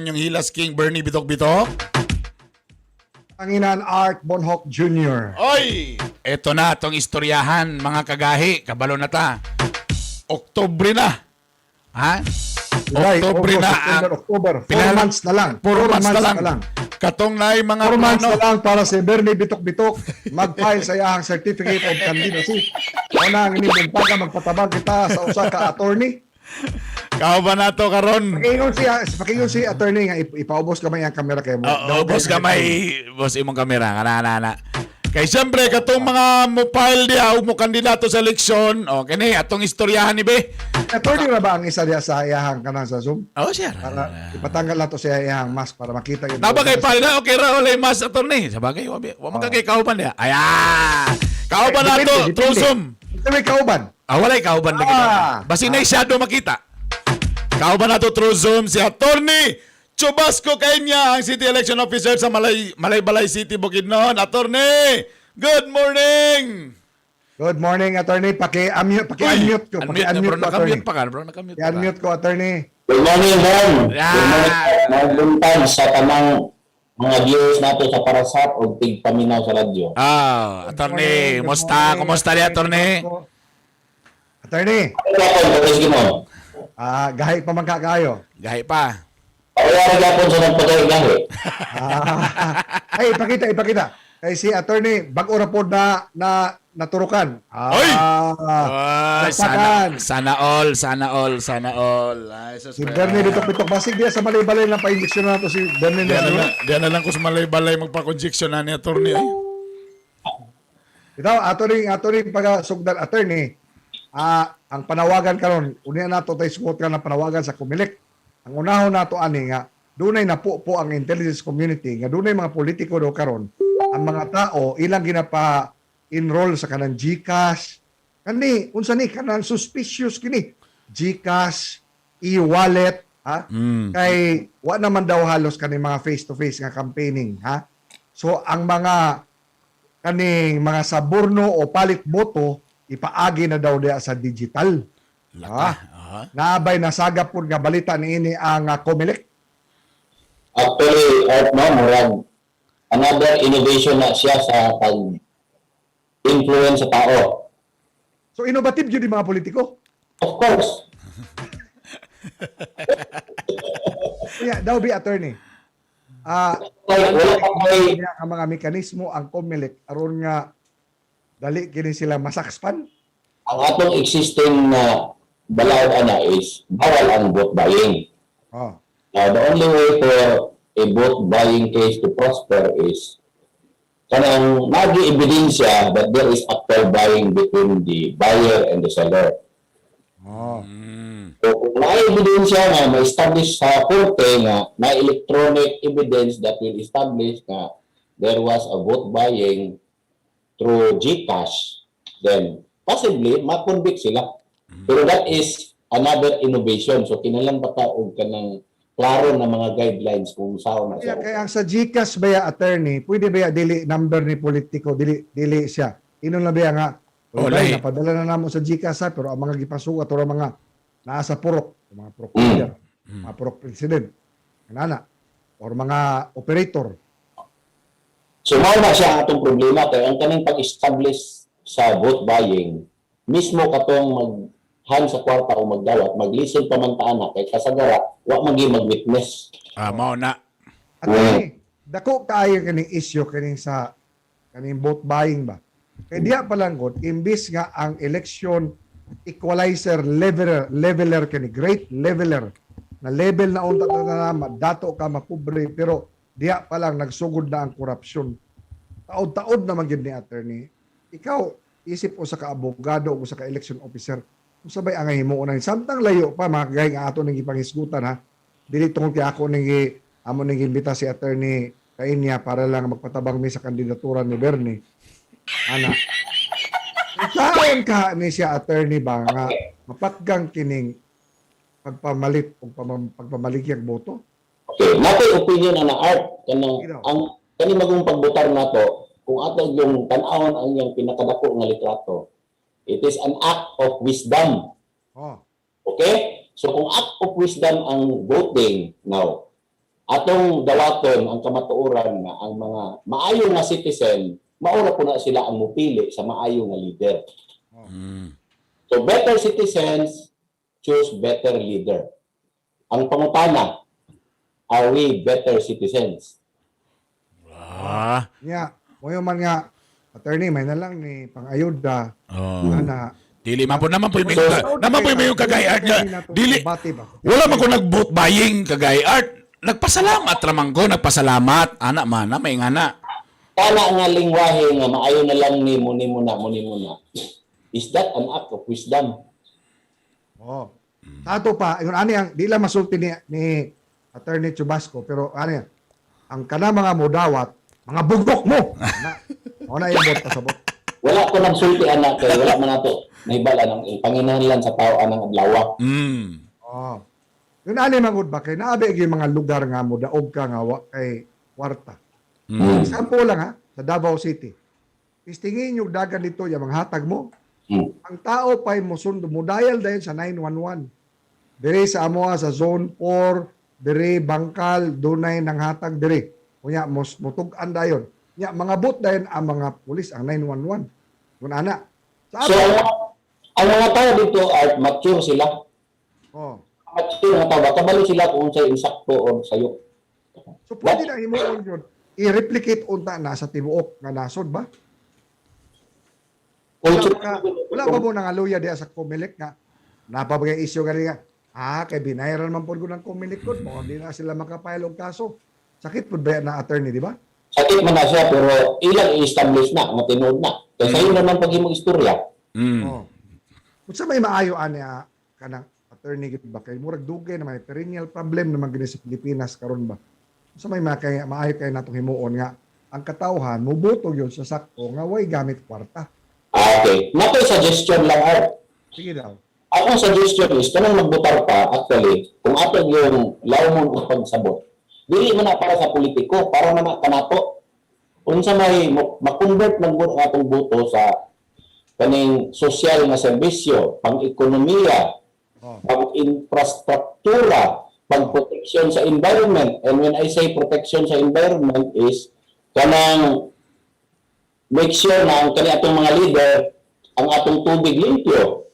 inyong Hilas King Bernie Bitok-Bitok. Panginan Art Bonhoc Jr. Oy! Eto na tong istoryahan, mga kagahi. Kabalo na ta. Oktubre na. Ha? July, Oktubre August, na. September, October. 4 Pinal- months na lang. 4 months na lang. na lang. Katong na mga 4 months plano. na lang para si Bernie Bitok-Bitok mag-file sa iyang Certificate of Candidacy. Una ang inimbentaga magpatabang kita sa usa ka attorney. Kao ba na to karon? Pakingon si attorney nga ipaubos kamay ang kamera kay mo. Boss kamay, boss imong kamera, kanana. Kay siyempre, katong mga mo file diya, mo kandidato sa eleksyon, o kini, atong istoryahan ni Be. Attorney na ba ang isa diya sa iyahang kanang sa Zoom? Oh, sir. Para ipatanggal nato sa iyahang mask para makita yun. Nabagay pa na, okay ra, wala mas attorney. Sabagay, wa man kay kauban diya. Ayan! Kauban na to, through Zoom. Ito may kauban. Walay kauban lagi. Basi na shadow makita. Kauban na to through Zoom si attorney Chubasco Kanya, ang City Election Officer sa Malaybalay City, Bukidnon. Attorney, good morning! Good morning, attorney. Paki-unmute ko. Unmute, Paki-unmute ko, nakamute attorney. pa ka, bro. Nakamute pa ka. I-unmute ko, attorney. Good morning, Ron. Yeah. Good morning, nagbuntag sa tanang mga viewers nato sa Parasat o tigpaminaw sa radyo. Attorney, Good musta? morning, Kumusta ni attorney? Attorney, Ano ako, kapag mo? gahi pa man kayo. Gahi pa. Pawala gapon sa nagpagay-gahi. Ay, ipakita. Kay si attorney, bag-o ra pod na naturukan. Oy! Ay, Sakpakan. sana all. Ay, sus, Si Bernie Bitok-Bitok. Basig diya sa balay-balay lang pa-injection na to si Bernie. Diyan na lang ko sa Malaybalay magpa-conjection na ni attorney. Ay. Ito, attorney pag-sugdan, attorney, ang panawagan karon, unya nato tay sugot ka ng panawagan sa Comelec. Ang unahon nato ani nga dunay napo ang intelligence community nga dunay mga politiko do karon ang mga tao ilang ginapa-enroll sa kanang GCash kani unsa ni kanang suspicious kini GCash e-wallet ha kay wa naman daw halos kani mga face to face nga campaigning ha. So ang mga kaning mga saburno o palit boto ipaagi na daw diya sa digital. Naabay nasagap po nga balita niini ang Comelec. Actually, Art no, murag another innovation na siya sa pag-influence sa tao. So innovative yun yung mga politiko. Of course. Kaya daw be attorney. Wala pa may Ang mga mekanismo ang Comelec aron nga dali kini sila masakspan. ang atong existing na balaod ana is bawal ang vote buying. Oh. The only way for a vote buying case to prosper is kanang nagi ebidensya that there is actual buying between the buyer and the seller. Oh. So kung may ebidensya nga ma-establish sa korte nga may electronic evidence that will establish na there was a vote buying through GCash, then possibly ma-convict sila. Pero that is another innovation. So kinahanglan pa ta og kanang klaro na mga guidelines kung saan na Kaya, siya. kaya ang sa GCash ba ya attorney, pwede ba ya dili number ni politiko dili siya. Inon na ba ya nga Lahi. napadala na namo sa GCash ha, pero ang mga gipasugat or mga nasa purok, mga purok leader, mga purok president, kanana, or mga operator. So mao na siya ang atong problema kay ang kaning pag-establish sa vote buying mismo katong maghan sa kwarta o magdawat maglisten pa man ta ana kay kasagara wa magi mag-witness. Mao na. Attorney, dako kaayo kaning issue kaning sa kaning vote buying ba? Kaya diya palanggod, imbis nga ang election equalizer leveler kani great leveler na level na unta na dato ka mapobre pero diya pa lang nagsugod na ang korupsyon. Taod-taod naman yun ni attorney. Ikaw, isip o sa ka-abogado o sa ka-election officer, kung sabay ang himuon na samtang layo pa, mga kagaya nga ato nang ipangisgutan ha, dili tungkol kaya ako amo nang imbita si attorney Kainya para lang magpatabang mi sa kandidatura ni Bernie. Ana. Saan ka ni siya attorney ba nga mapatgang kining pagpamalit o pagpamaligyag boto? Okay, nato opinion ana Art kanang Ikaw. ang kani magong pagbutar nato kung ato yung tan-awon ang yang pinakadako nga litrato. It is an act of wisdom. Oh. Okay? So kung act of wisdom ang voting now, atong dawaton ang kamatuoran nga ang mga maayo nga citizen, maura po na sila ang mupili sa maayo nga leader. So better citizens choose better leader. Ang pangutana, are we better citizens? Ah. Nya, mo yung man nga, attorney, may na lang ni pang-ayuda, Oh. na Dili man po naman po yung yung kagay art nga. Dili. Bati ba? Wala man ko nag-vote buying kagay art. Nagpasalamat ramang ko, nagpasalamat. Ana man na may ngana. Kana nga lingwahe nga maayo na lang ni mo na. Is that an act of wisdom? Oh. Tato pa, yun ani ang di lang masulti ni Attorney Chubasco, pero ano yan, ang kana mga mudawat, mga bugok mo. Na yung bot pasabot. Wala ko nagsulti anak kay wala man nato nahibala ng panginahanglan sa tao anang adlaw. Oh. Yun ani magud ba kay naabi gyud mga lugar nga mo daog ka nga wa kay kwarta. Example lang ha, sa Davao City. Istingin yung dagan dito yung mga hatag mo. Ang tao pa'y musundo mo dial dahil sa 911. Dire sa amoa sa zone 4, dire bangkal dunay nang hatag dire. Kunya mutug-an dayon. Nya mga bot dayon ang mga pulis ang 911. Kun ana. Sa So ang mga tao dito ay mature sila. oh. Mature nga tao, kabalo sila kung sa insakto o sayo. So pwede na himuon yun. I-replicate unta na sa tibuok nga nasod ba? Culture. Wala ba mo nang aluya diya sa Comelec nga napabagay isyu gali nga kay binayran man pod ko ng Comelec ko mo hindi na sila makapile og kaso. Sakit pod ba na attorney, di ba? Sakit man na siya pero ilang i-establish na, matinood na. Kaya sa'yo naman pag imong istorya. Oh. Kung sa may maayo ani kanang attorney gid ba kay murag dugay na may perennial problem naman gini sa Pilipinas karon ba. Kung sa may maayo kay natong himuon nga ang katawhan mubuto yun sa sakto nga way gamit kwarta. Okay. Nato suggestion lang Art. Sige daw. Akong suggestion is kanang magbutar pa actually kung ato yung lawmon o pagsabot. Dili man na para sa politiko, para naman kanato. Unsa may ma-convert ng atong boto sa kaning sosyal nga serbisyo, pang-ekonomiya, pang-infrastruktura, pang-proteksyon sa environment. And when I say protection sa environment is kanang make sure na ang kani atong mga leader ang atong tubig limpyo.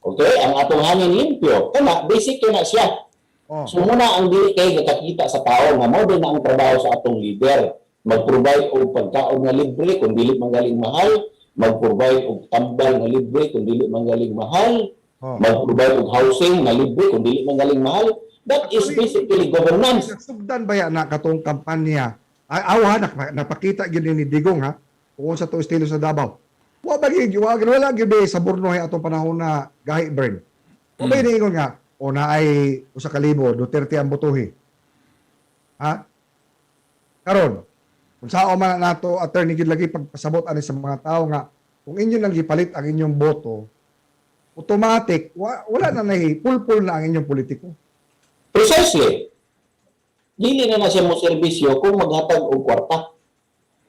Okay? Ang atong hangin limpyo. Kana, basic na siya. Oh. So muna ang dili kay nakakita sa tao nga mo din ang trabaho sa atong leader. Mag-provide og pagkaon nga libre kung dili manggaling mahal, mag-provide og tambal nga libre kung dili manggaling mahal, mag-provide og housing nga libre kung dili manggaling mahal. That is basically governance. Sugdan ba yan na katong kampanya? Awa napakita gyud ni Digong ha. Kung sa to estilo sa Davao. Wala gyud sa Bornoy atong panahon na gahi burn. Wa ba ingon nga o na ay usa ka libo Duterte ang botohi. Ha? Karon, kung sao man nato attorney gid lagi pagpasabot ani sa mga tao nga kung inyo lang gipalit ang inyong boto, automatic wala na pulpul na ang inyong politiko. Precisely. Dili na siya mo serbisyo kung maghatag og kwarta.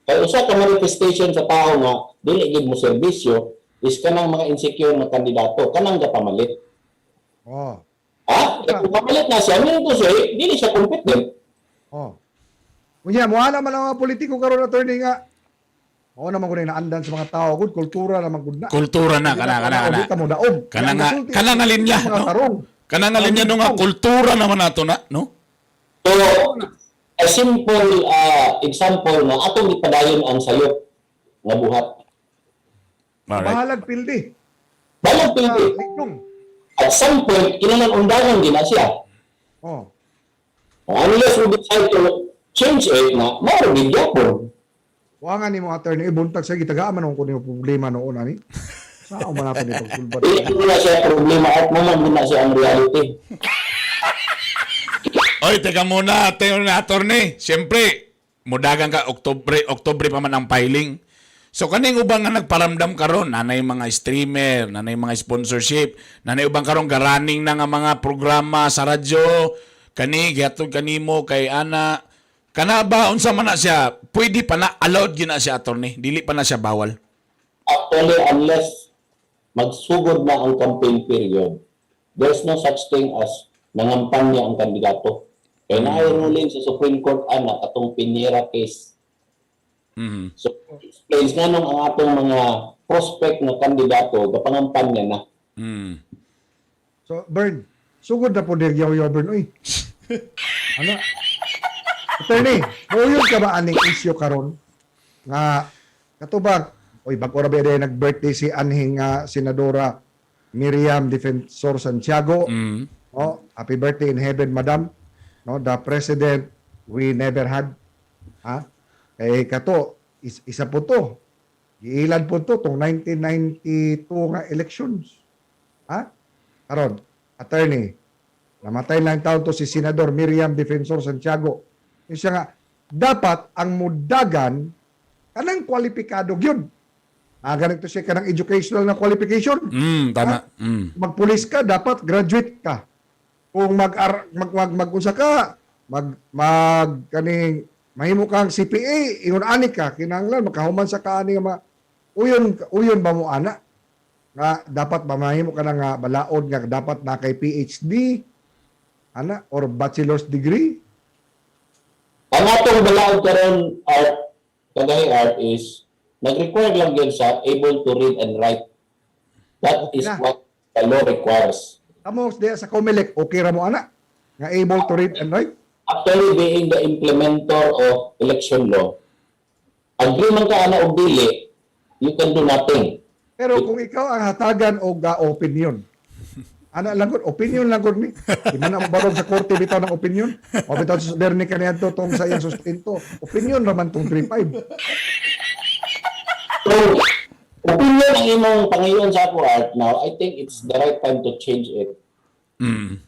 Kaya usa ka manifestation sa tao nga dili gid mo serbisyo is kanang mga insecure na kandidato, kanang gapamalit. Oh. Kung pamalit na siya, meron to siya, dili siya competent. Oh. Kunya mo ana man ang mga politiko karon attorney nga. Mao naman kun naandan sa mga tao gud kultura naman gud na. Kultura na kana. Kita mo daog. Kana nga linya, no? Kana nga linya no nga kultura naman nato na, no? So, a simple example na atong ipadayon ang sayop nga buhat. Bahalag pildi. Balang pildi. Lignong. At some point, kinalang undangan din na siya. Oh. Unless we decide to change it na, marunong yapon. Wa nga ni mo attorney ibuntag sa gitagaan man ko ni problema noon ani. Saan man nato ni pagsulbad. Dili na siya problema at naman din na siya ang reality. Oy, teka muna, attorney. Siyempre, mudagan ka, Oktubre pa man ang filing. So, kaning ubang nga nagparamdam karon, nanay mga streamer, nanay mga sponsorship, nanay ubang karon garaning na nga mga programa sa radyo, gihatod kanimo kay ana. Kana ba, unsa man na siya, pwede pa na, allowed yun na siya, attorney? Dili pa na siya bawal? Actually, unless magsugod na ang campaign period, there's no such thing as nangampanya ang kandidato. Kaya na ruling sa Supreme Court ana atong Pinera case. Mhm. So, explains nga nung ang atong mga prospect na kandidato, gapangampanya na. Mm. So, Bern, sugod na po din yaw Bern. Uy, ano? Attorney, mauyod ka ba aning issue karon nga katubag, oy bago ra ba nag-birthday si anhing Senadora Miriam Defensor Santiago. Mm. Oh, happy birthday in heaven, madam. No, the president we never had. Ha? Eh kato isa po to. Giilan po to tong 1992 nga elections. Ha? Karon, attorney, namatay lang taon to si Senador Miriam Defensor Santiago. Yung siya nga, dapat ang mudagan kanang kwalipikado gyud. Ganito siya kanang educational na qualification. Tama. Mm. Magpulis ka, dapat graduate ka. Kung mag-unsa ka, kaning mahimo kang CPA, ingon ani ka, kinahanglan makahuman sa kaani nga uyon ba mo ana? Nga dapat mahimo ka na nga balaod nga dapat na kay PhD ana or bachelor's degree. Ang atong balaod karon art, art is nag-require lang yun sa able to read and write. That is Na. what the law requires. Amo diya sa COMELEC, okay ra mo ana? Nga able to read and write? Actually, being the implementer of election law, agree man ka ana og dili, you can do nothing. Pero kung ikaw ang hatagan og opinion, ana lang gud opinion lang gud ni. Di man na mo barog sa korte bitaw ng opinion. O bitaw sa Bernie kaniadto tong sa iyang sustento. Opinion raman tong 3-5. So, opinion ang imong pangayon sa ako art now, I think it's the right time to change it. Mm.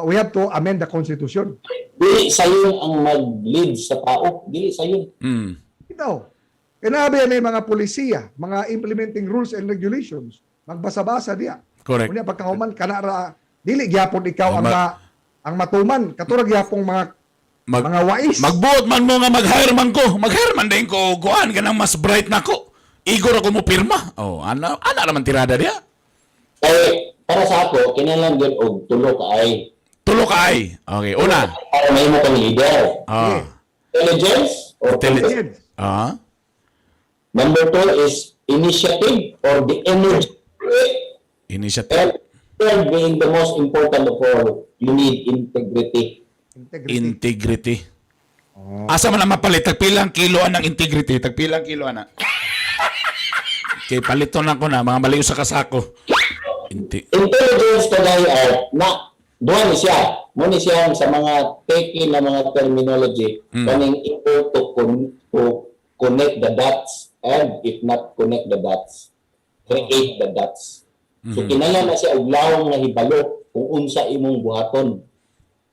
We have to amend the Constitution. Dili sayon ang mag-lead sa tao, dili sayon. Mm. Ito, kinabi yan yung mga polisiya, mga implementing rules and regulations, magbasa-basa diya. Correct. Kunya pagkahuman, kanara, dili gyapon ikaw Ma- ang matuman, katurag gyapong mga wais. Magbuot man mo nga mag-hire man ko. Mag-hire man din ko. Kuhaan ka ng mas bright na ko. Igor ako mo pirma. Oh, ana naman tirada dia. Kaya para sa ako, kinahanglan gyud og tulo ka ay. Tulo ka ay. Okay, una. Para mahimo kang leader. Sige. Intelligence or Intelligence. Ah. Number 2 is initiative or the energy. Initiative. And third, being the most important of all, you need integrity. Integrity. Integrity. Asa man ang mapalit? Tagpilang kiloan ng integrity. Tagpilang kiloan na. Okay, palito na ko na. Mga maliw sa kasako. Intelligence kagay art na duha ni siya. Mo ni siya sa mga teki na mga terminology kaning able to connect the dots and if not connect the dots, create the dots. So kinahanglan na siya og lawom nga hibalo kung unsa imong buhaton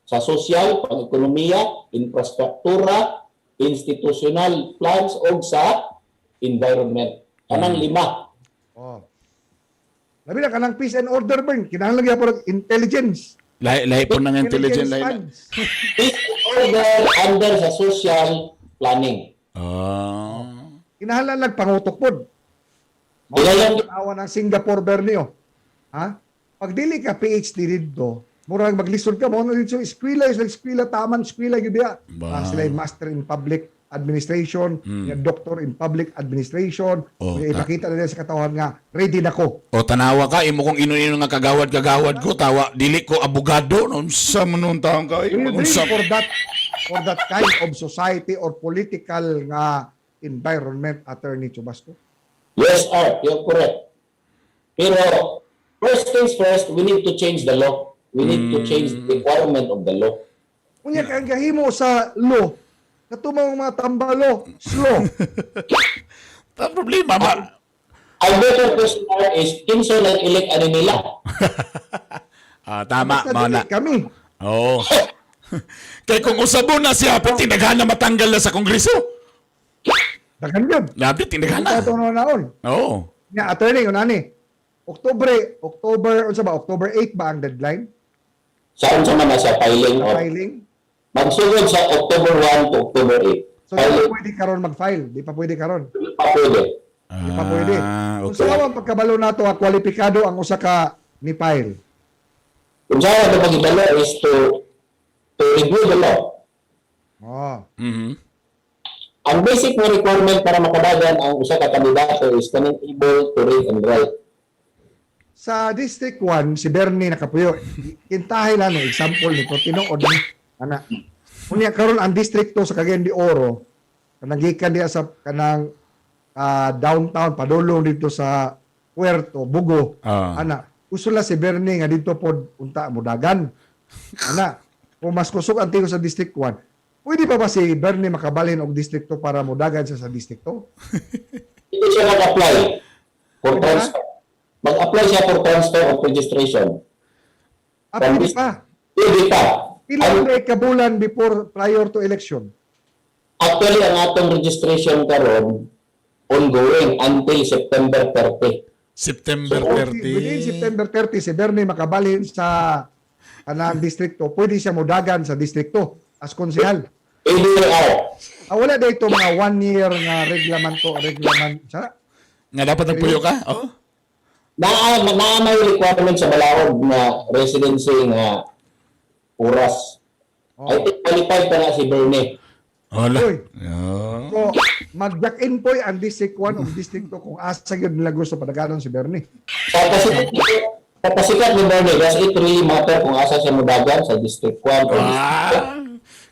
sa sosyal, pang-ekonomiya, infrastruktura, institutional plans o sa environment. Kanang lima. Oh. Labi na kanang peace and order burn, kinahanglan gyapon intelligence. Lahi po ng intelligent lahi na. funds. This order under sa social planning. Kinahanglan lang pangutok pod. Kinahanglan- Awa ng Singapore Bernio. Ha? Pag dili ka PhD dito, murag maglisod ka mo dito eskwela, taman eskwela gyud dia. Sila yung master in public administration, yung doctor in public administration. Ipakita na nila sa katawan nga ready na ko. O tanawa ka, imo kung ino-ino nga kagawad ko, tawa, dili ko abogado, unsa man nun taong ka, Do you agree unsa. for that kind of society or political nga environment, Attorney Chubasco? Yes, Art, you're correct. Pero, first things first, we need to change the law. We need to change the requirement of the law. Kunya kang gahimo sa law, katumang mga tambalo, slow. Ta problema ba? Ang better question Art, is, kinso nag-elect ano nila? Tama, Basta mga na. dili kami. Oo. Kaya kung usabo na siya, tinaghan na matanggal na sa Kongreso. Dagan yun. Labi, tinaghan na. Ito na naon. Oo. Nga, attorney, yun ani. October 8 ba ang deadline? Saan sa man sa filing? Or, Filing? magsugod sa October 1 to October 8. So, di pa pwede karon mag-file. Di pa pwede karon. Pa pwede. Di pa pwede. Kung Okay. sa awang pagkabalo na to, kwalipikado ang usa ka ni file. Kung saan na pag-ibalo is to to review the law. Oh. Mhm. Ang basic na requirement para makadagan ang usa ka kandidato is kaning able to read and write. Sa District 1, si Bernie nakapuyo. Kintahay lang no, example nito, tinuod ni ana. Unya karon ang District 2 sa Cagayan de Oro, nagikan diya sa kanang downtown padulong dito sa Puerto Bugo. Ah. Ana, usula si Bernie nga dito pod unta mudagan. Ana, kung mas kusog ang tingog sa District 1, pwede pa ba si Bernie makabalhin og District 2 para mudagan siya sa District 2? Hindi siya mag-apply for Pwede transfer. Mag-apply siya for transfer of registration. Pwede pa. Pwede pa. Pila na kabulan prior to election? Actually, ang atong registration karon ongoing until September 30. September Within 30. September 30, si Bernie makabalhin sa kanang District 2, pwede siya mudagan sa District 2 as konsehal. ADR. Wala dito mga 1 year nga reglaman. Sa Nga dapat nagpuyo ka? Oh. Na may requirement sa Balaod na residency nga oras. I think qualified pa na si Bernie. Hola. Uy. Yeah. So, mag-jack-in po ang District 1 o District 2 kung asa yun nila gusto padaganon si Bernie. Sa pasikat ni Bernie, does it really matter kung asa siya mudagan sa District 1 o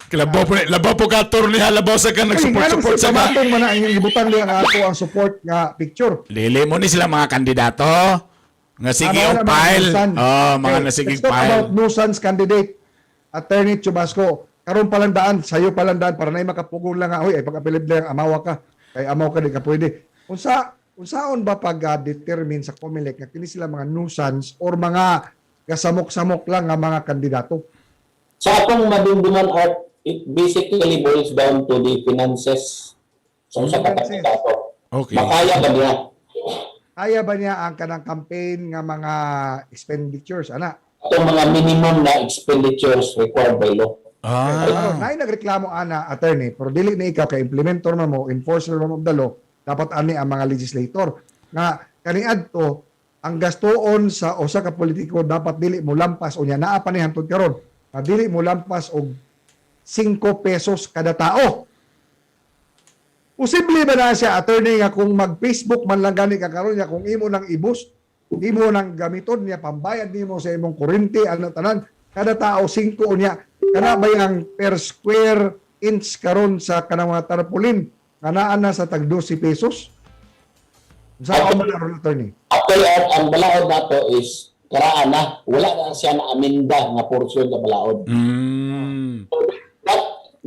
Labaw po ka, attorney ha. Labaw sa ka, nag-support sa ka. Matong man ang ibutan niya nga ako ang support nga picture. Lili mo ni sila mga kandidato. Nga sige Mga yung file. nuisance. Oh, mga Okay, nasiging let's talk file. about nuisance candidate. Attorney Chubasco. Karon palang daan, sayo palang daan para na makapugol lang nga. Uy, ay pag-apilid lang, amawa ka. Kay amaw ka, di ka pwede. Unsaon ba pag-determine sa COMELEC nga kini sila mga nuisance or mga kasamok-samok lang nga mga kandidato? Sa akong madumduman art, it basically boils down to the finances sa kandidato. Okay. Makaya ba niya? Kaya ba niya ang kanang campaign nga mga expenditures? Ana? Itong mga minimum na expenditures required by law. Ah. Naay nagreklamo ana attorney, pero dili na ikaw kay implementor man mo, enforcer man mo of the law, dapat ani ang mga legislator. Nga kaniadto ang gastoon sa usa ka politiko dapat dili mo lampas unya naa pa ni hangtod karon. Dili mo lampas og 5 pesos kada tao. Posible ba na siya attorney nga kung mag-Facebook man lang gani ka karon niya kung imo nang ibus, imo nang gamiton niya pambayad nimo sa imong kuryente ano tanan kada tao 5 unya kana ba yang per square inch karon sa kanang mga tarpaulin nga naa na sa tag 12 pesos? Sa ako man karon attorney. Actually, ang balaod nato is karaan na. Wala na siya na aminda nga portion sa balaod. Mm.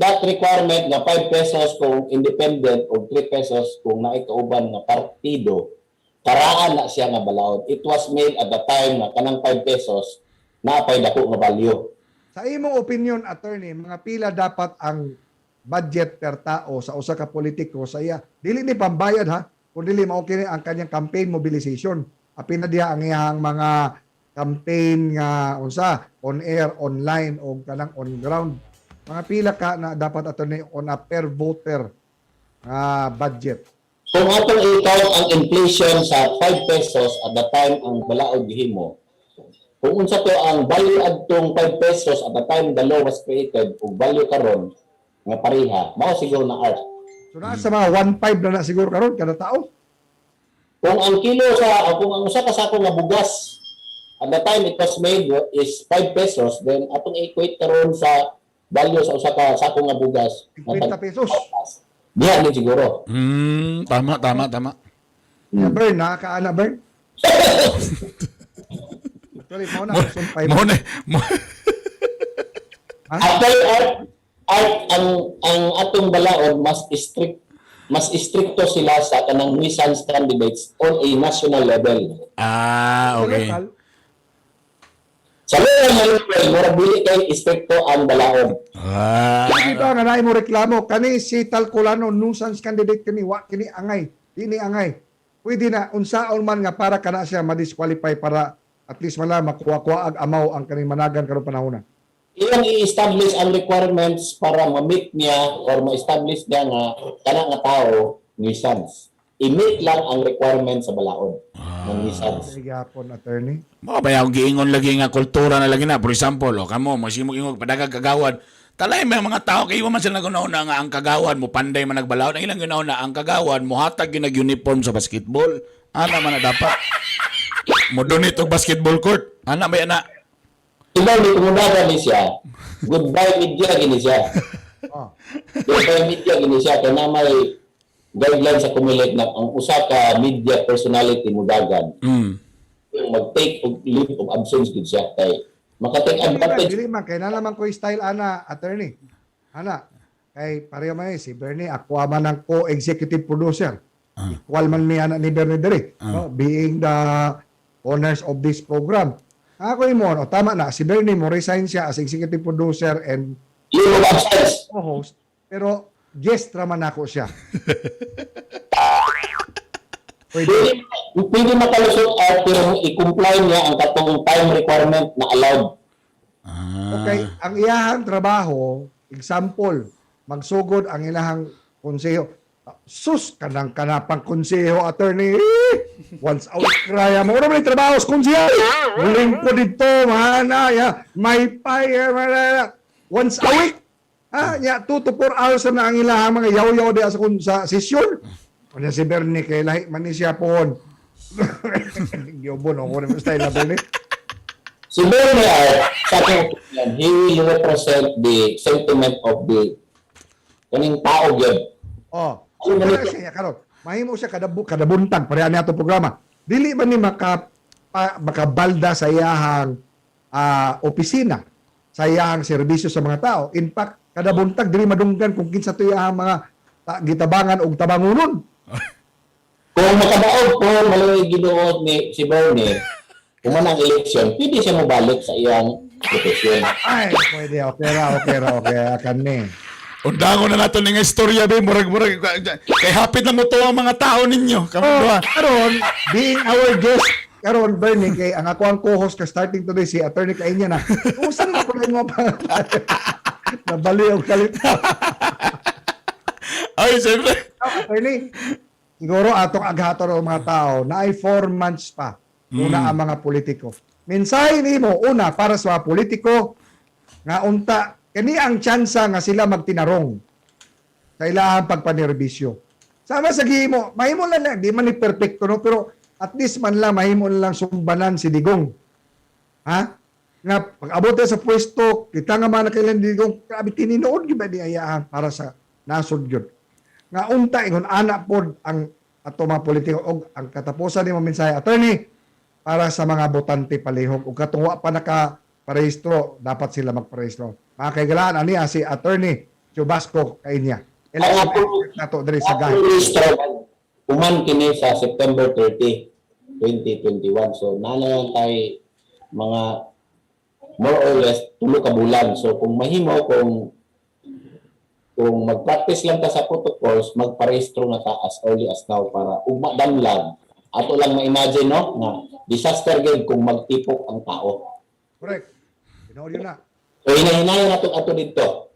That requirement nga 5 pesos kung independent o 3 pesos kung naikauban nga partido, karaan na siya nga balaod. It was made at the time na kanang 5 pesos na pay dako nga value. Sa imong opinion attorney, mga pila dapat ang budget per tao sa usa ka politiko sa iya? Dili ni pambayad ha, kung dili mao kini ang kanyang campaign mobilization. Apin na diha ang iyang mga campaign nga unsa on air, online o kanang on ground. Mga pila ka na dapat attorney on a per voter budget. Kung atong i-count ang inflation sa 5 pesos at the time ang balaod gihimo, kung unsa to ang value adtong 5 pesos at the time the law was created ug value karon nga pareha, mao siguro na art. So naa sa mga 1.5 na siguro karon kada tao. Kung ang kung ang usa ka sako nga bugas at the time it was made is 5 pesos, then atong equate karon sa value sa usa ka sako nga bugas 50 pesos. diha din siguro. Tama. Ya Bern, nakakaana Bern? Actually, mo na sumpay. Actually, ang atong balaod mas stricto sila sa kanang nuisance candidates on a national level. Okay. Sa local level, mura bili kay stricto ang balaod. Di ba nga naay mo reklamo kani si Talcolano nuisance candidate kini wa kini angay, dini angay. Pwede na unsaon man nga para kana siya ma-disqualify para at least wala makuha-kuha ag amaw ang kaning managan karon panahon. Ilang i-establish ang requirements para ma-meet niya or ma-establish niya nga kana nga tao nuisance. i-meet lang ang requirement sa balaod ng license. Sige hapon, attorney. Mo ba yung giingon lagi nga kultura na lagi na. For example, kamo masimog ingog padagag kagawad. Talay may mga tao kay man sila nagunauna nga ang kagawad mo panday man nagbalaod. Ang ilang ginauna ang kagawad mo hatag ginag uniform sa basketball. Ana man na dapat. Mo donate og basketball court. Ana may ana. Iba ni kumudagan ni siya. Goodbye media gini siya. Oh. Goodbye media gini siya kaya na may guideline sa Comelec na ang usa ka media personality mudagan. Yung mag-take og leave of absence gid siya kay makatake advantage. Dili man kay nalaman ko yung style ana, attorney. Ana, kay pareho man si Bernie ako man ang co-executive producer. Equal man ni ana ni Bernie diri, no? Being the owners of this program. Ako mo, no, tama na si Bernie mo resign siya as executive producer and Leave of absence. co-host, pero guest raman ako siya. Pwede makalusot pero i-comply niya ang katong time requirement na allowed. Okay, ang iyahang trabaho, example, magsugod ang ilahang konseho. Sus, kanang kanapang konseho, attorney. Once a week, kraya mo. Ano ba yung trabaho sa konseho? Huling ko dito, mahana, ya. May fire, once a week. Ya, 2 to 4 hours na ang ilahang mga yaw-yaw diya sa sesyon. Ano si Bernie, kay lahi man ni siya po. Yobon, ako na style na Bernie. Si Bernie sa aking opinion, he will represent the sentiment of the kaning tao gyud. Oh, so kaya siya karon. Mahimo siya kadabuntag pareha niya atong programa. Dili man ni makabalda sa iyahang opisina, sa iyahang serbisyo sa mga tao. In fact, kadabuntag dili madunggan kung kinsa to iyahang mga gitabangan og tabangunon. Kung makadaog po malay ginuot ni si Bernie, kung man ang election, pwede siya mabalik sa iyang profesyon. Ay, pwede. Okay akan ni. Undangon na nato ning istorya be murag kay hapit na mo to ang mga tao ninyo. Kamo duha. Karon, being our guest, karon Bernie, kay ang ako ang co-host ka starting today si Attorney Kainya na. Usan na ko mo pa. Nabali og kalita. Ay, siyempre. Attorney, siguro atong aghaton ng mga tao na ay 4 months pa una ang mga politiko. Mensahe nimo una para sa mga politiko nga unta kani ang tsansa nga sila magtinarong sa ilahang pagpanerbisyo. Sama sa gihimo, mahimo lang di man ni perfecto no, pero at least man lang mahimo lang sumbanan si Digong. Ha? Nga pag-abot sa pwesto, kita nga man kailan Digong, grabe tininood gyud ba di ayahan para sa nasod gyud. Nga unta ingon anak pod ang ato mga politiko og ang katapusan ni mensahe attorney para sa mga botante palihog ug katong wa pa naka-parehistro dapat sila magparehistro. Mga kaigalaan ani si Attorney Chubasco Kainya. Nato diri sa gahi. Uman kini sa September 30, 2021. So nanayon tay mga more or less 3 ka bulan. So kung mahimo kung mag-practice lang ta sa protocols, magparehistro na ta as early as now para ugma damlag. Ato lang ma-imagine no na disaster gyud kung magtipok ang tao. Correct. Tinood yun na. So hinahinayan nato ato dito.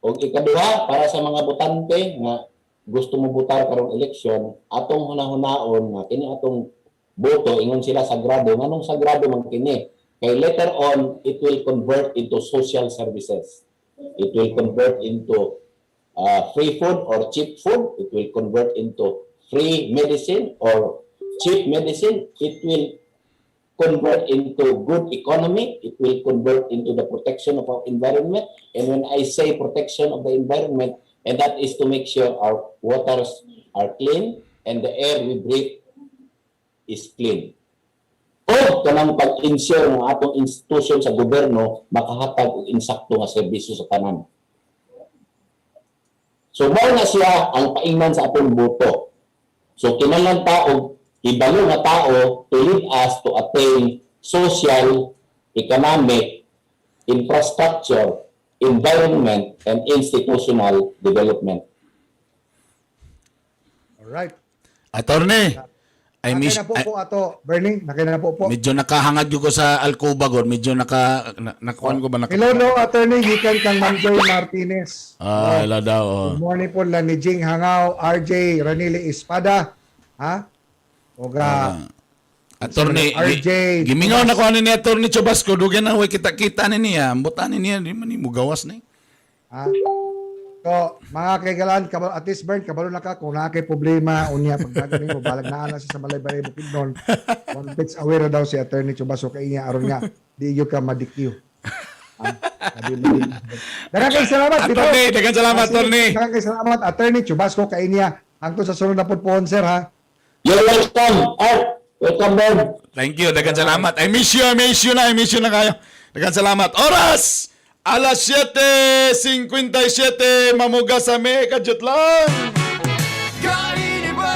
O ikaduha para sa mga botante nga gusto mo butar karong eleksyon, atong hunahunahon nga kini atong boto ingon sila sagrado, nganong sagrado man kini? Kay later on it will convert into social services. It will convert into free food or cheap food. It will convert into free medicine or cheap medicine. It will convert into good economy. It will convert into the protection of our environment. And when I say protection of the environment, and that is to make sure our waters are clean and the air we breathe is clean. O kanang pag-ensure ng atong institution sa gobyerno makahatag og insakto nga serbisyo sa tanan. So mao na siya ang paingnan sa atong boto. So kinahanglan ta og ibalo nga tao to lead us to attain social, economic, infrastructure, environment, and institutional development. Alright. Attorney, I miss Nakina po ato, Bernie, nakina po. medyo nakahangad ko sa Alcoba god, medyo nakuan ko ba Hello, no, Attorney, gikan kang Ma'am Joy Martinez. ila daw. Good morning po lang ni Jing Hangaw, RJ Ranili Espada, Ha? O ga Attorney, RJ, gimingaw na ko ano ni Attorney Chubasco, dugan na way kita-kita ni niya, butan ni niya, di man ni mo gawas ni. ha? So, mga kaigalan, at least Bern, kabalo na ka kung na kay problema unya pagdagaling mo balag naa na siya sa Balay-Balay Bukidnon. One bits aware daw si Attorney Chubasco kay niya aron nga di iyo ka madikyo. Daghang kay salamat dito. Attorney, daghang salamat, Attorney. Daghang kay salamat Attorney Chubasco kay niya hangtod sa sunod na pod po sir ha. You're welcome, Art. Welcome, Bob. Thank you, daghang salamat. I miss you na kayo. Daghang salamat. Oras! Alas 7:57, mamuga sa me, kadyot lang.